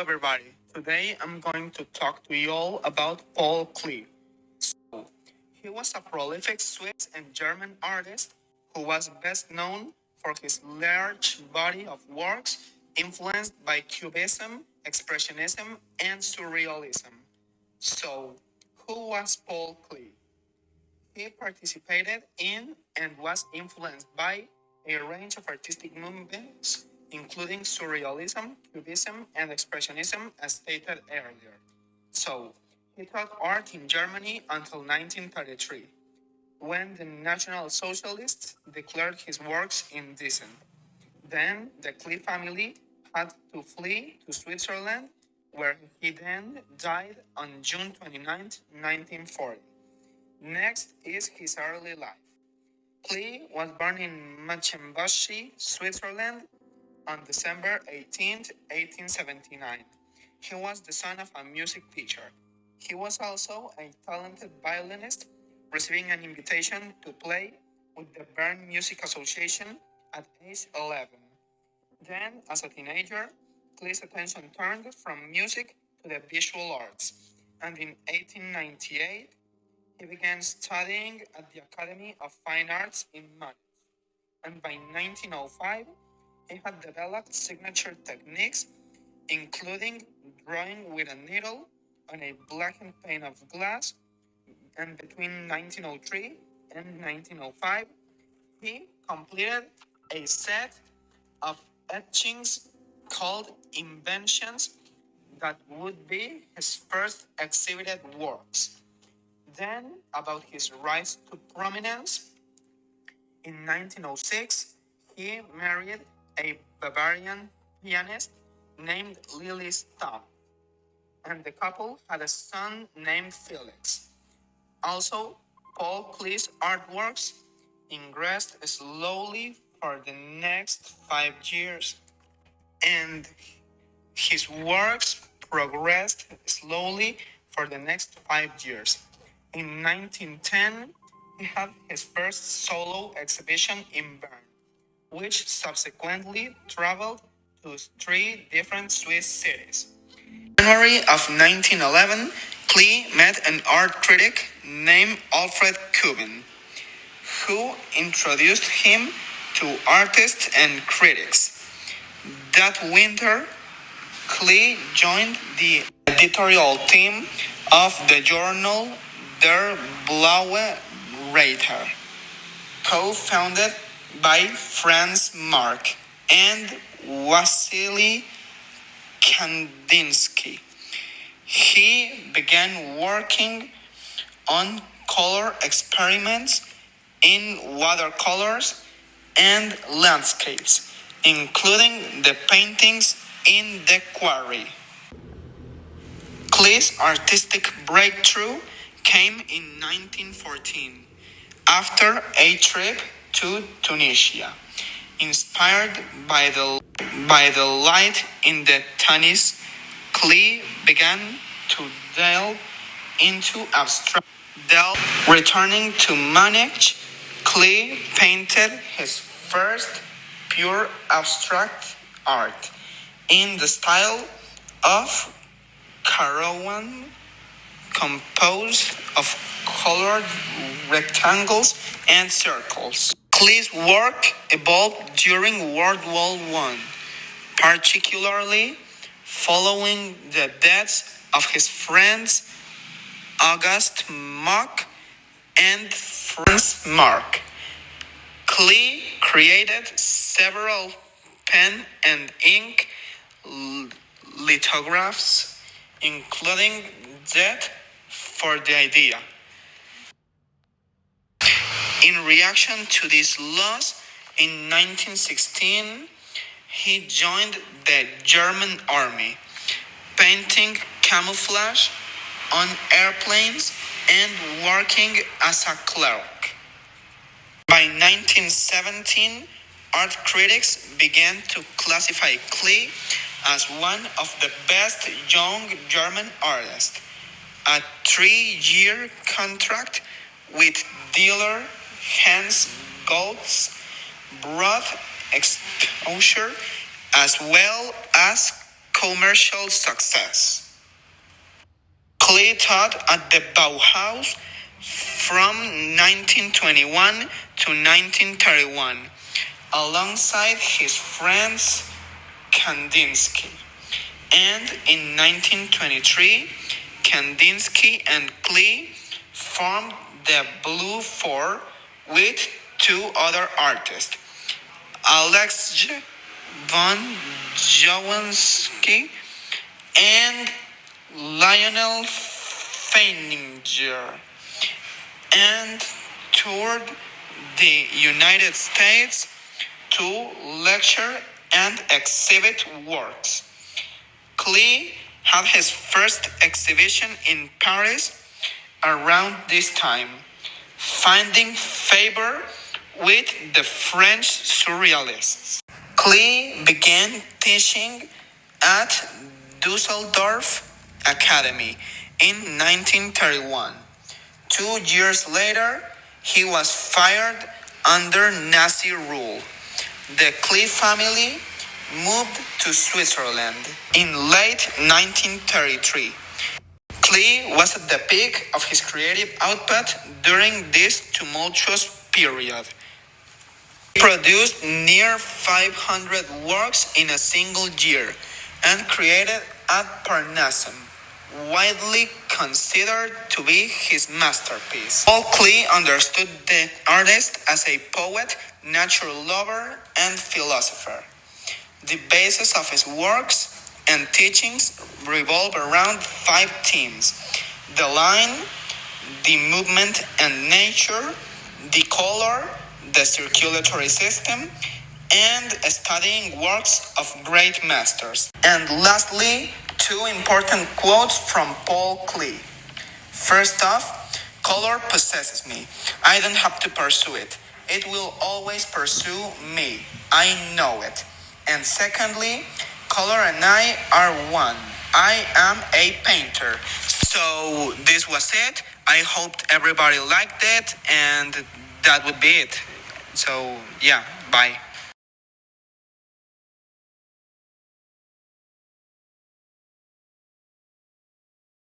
everybody. Today I'm going to talk to you all about Paul Klee. He was a prolific Swiss and German artist who was best known for his large body of works influenced by Cubism, Expressionism, and Surrealism. So, who was Paul Klee? He participated in and was influenced by a range of artistic movements, including Surrealism, Cubism, and Expressionism, as stated earlier. So, he taught art in Germany until 1933, when the National Socialists declared his works indecent. Then, the Klee family had to flee to Switzerland, where he then died on June 29, 1940. Next is his early life. Klee was born in Machenboschi, Switzerland, on December 18, 1879. He was the son of a music teacher. He was also a talented violinist, receiving an invitation to play with the Bern Music Association at age 11. Then, as a teenager, Klee's attention turned from music to the visual arts, and in 1898, he began studying at the Academy of Fine Arts in Munich, and by 1905, he had developed signature techniques, including drawing with a needle on a blackened pane of glass, and between 1903 and 1905, he completed a set of etchings called inventions that would be his first exhibited works. Then, about his rise to prominence, in 1906, he married a Bavarian pianist named Lily Stamm, and the couple had a son named Felix. Also, Paul Klee's artworks ingressed slowly for the next 5 years, and his works progressed slowly for the next 5 years. In 1910, he had his first solo exhibition in Bern, which subsequently traveled to 3 different Swiss cities. In January of 1911, Klee met an art critic named Alfred Kubin, who introduced him to artists and critics. That winter, Klee joined the editorial team of the journal Der Blaue Reiter, co-founded by Franz Marc and Wassily Kandinsky. He began working on color experiments in watercolors and landscapes, including the paintings in the quarry. Klee's artistic breakthrough came in 1914 after a trip to Tunisia. Inspired by the light in the Tunis, Klee began to delve into abstract. Returning to Munich, Klee painted his first pure abstract art in the style of Karawan, composed of colored rectangles and circles. Klee's work evolved during World War I, particularly following the deaths of his friends August Mock and Franz Marc. Klee created several pen and ink lithographs, including that for the idea. In reaction to this loss, in 1916, he joined the German army, painting camouflage on airplanes and working as a clerk. By 1917, art critics began to classify Klee as one of the best young German artists. A 3-year contract with dealer Hans Goltz brought exposure as well as commercial success. Klee taught at the Bauhaus from 1921 to 1931, alongside his friends Kandinsky. And in 1923, Kandinsky and Klee formed the Blue Four with two other artists, Alex von Jawensky and Lionel Feininger, and toured the United States to lecture and exhibit works. Klee had his first exhibition in Paris around this time, finding favor with the French surrealists. Klee began teaching at Dusseldorf Academy in 1931. 2 years later, he was fired under Nazi rule. The Klee family moved to Switzerland in late 1933. Klee was at the peak of his creative output during this tumultuous period. He produced near 500 works in a single year and created Ad Parnassum, widely considered to be his masterpiece. Paul Klee understood the artist as a poet, nature lover, and philosopher. The basis of his works and teachings revolve around 5 themes: the line, the movement and nature, the color, the circulatory system, and studying works of great masters. And lastly, 2 important quotes from Paul Klee. First off, color possesses me. I don't have to pursue it. It will always pursue me. I know it. And secondly, color and I are one. I am a painter. So this was it. I hoped everybody liked it, and that would be it. So yeah, bye.